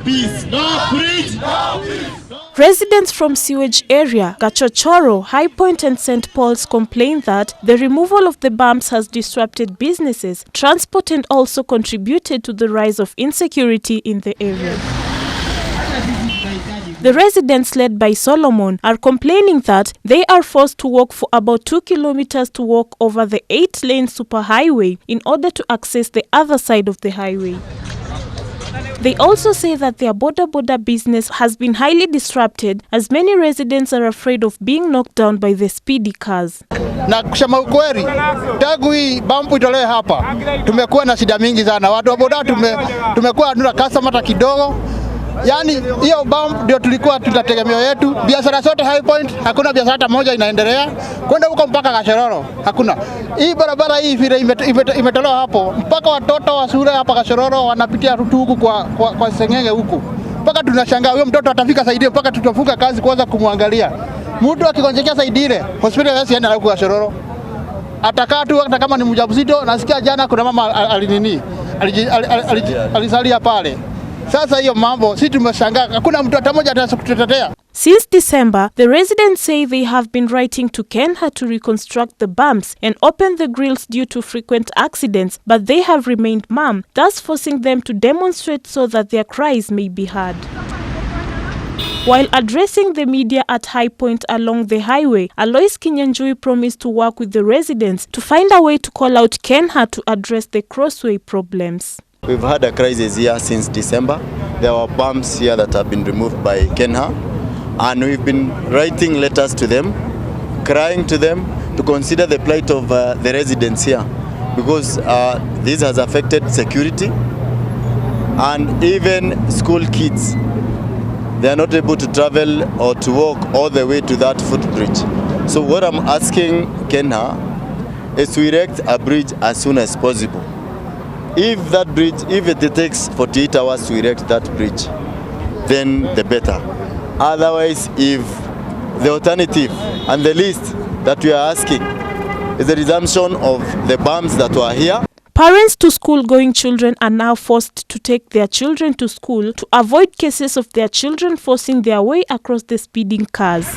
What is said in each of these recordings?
peace. No bridge. No peace. Residents from sewage area, Gachochoro, High Point and St. Paul's complain that the removal of the Bumbs has disrupted businesses, transport and also contributed to the rise of insecurity in the area. The residents, led by Solomon, are complaining that they are forced to walk for about 2 kilometers to walk over the 8-lane superhighway in order to access the other side of the highway. They also say that their border business has been highly disrupted as many residents are afraid of being knocked down by the speedy cars. Na kusema ukweli, tangu hii bump itolewe hapa, tumekuwa na shida mingi sana. Watu wa boda tumekuwa hatuna customer hata kidogo. Yaani hiyo bump ndio tulikuwa tunategemeo yetu. Biashara zote High Point, hakuna biashara hata moja inaendelea. Kwenda huko mpaka Kashororo, hakuna. Hii barabara hii vile imetolewa hapo, mpaka watoto wa shule hapa Kashororo wanapitia rutu huku kwa Sengenge huku. Mpaka tunashangaa huyo mtoto atafika saidi mpaka tutafunga kazi kwanza kumwangalia. Mtu akigonjeka saidi ile, hospitali yasi enda huko Kashororo. Atakaa tu hata kama ni mjamzito, nasikia jana kuna mama alizalia pale. Sasa hiyo mambo sisi tumeshangaa, hakuna mtu hata mmoja atakutetea. Since December, the residents say they have been writing to Kenha to reconstruct the Bumbs and open the grills due to frequent accidents, but they have remained mum, thus forcing them to demonstrate so that their cries may be heard. While addressing the media at High Point along the highway, Alois Kinyanjui promised to work with the residents to find a way to call out Kenha to address the crossway problems. We've had a crisis here since December. There were bumps here that have been removed by Kenha, and we've been writing letters to them, crying to them to consider the plight of the residents here, because this has affected security and even school kids. They are not able to travel or to walk all the way to that footbridge. So what I'm asking Kenha is to erect a bridge as soon as possible. If that bridge, if it takes 48 hours to erect that bridge, then the better. Otherwise, if the alternative and the least that we are asking is the resumption of the bumps that were here. Parents to school-going children are now forced to take their children to school to avoid cases of their children forcing their way across the speeding cars.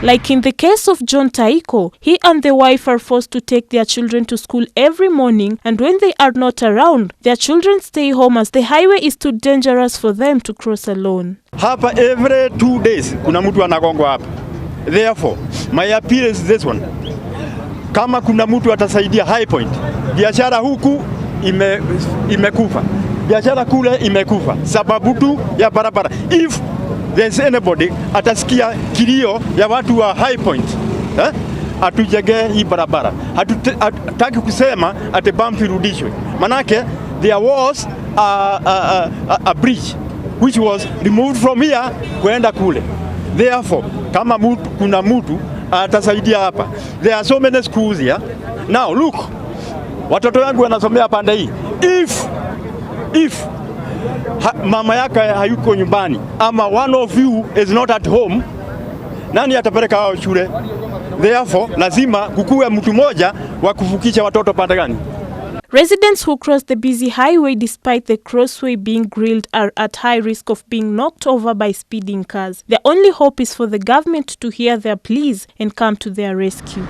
Like in the case of John Taiko, he and the wife are forced to take their children to school every morning, and when they are not around, their children stay home as the highway is too dangerous for them to cross alone. Hapa every 2 days kuna mtu anagongwa hapa. Therefore, my appeal is this one. Kama kuna mtu atasaidia High Point, biashara huku imekufa. Biashara kule imekufa. Sababu tu ya barabara. If there's anybody atasikia kilio ya watu wa High Point, atujenge hii barabara. Hatutaki kusema ate bump irudishwe. Manake there was a bridge which was removed from here kwenda kule. Therefore, kama kuna mtu atasaidia hapa. There are so many schools here. Now look, watoto wangu wanasomea pande hii. If mama yake hayuko nyumbani ama one of you is not at home, nani atapeleka wao shule? Therefore, lazima kukuwe mtu mmoja wa kuvukisha watoto pande gani. Residents who cross the busy highway despite the crossway being grilled are at high risk of being knocked over by speeding cars. Their only hope is for the government to hear their pleas and come to their rescue.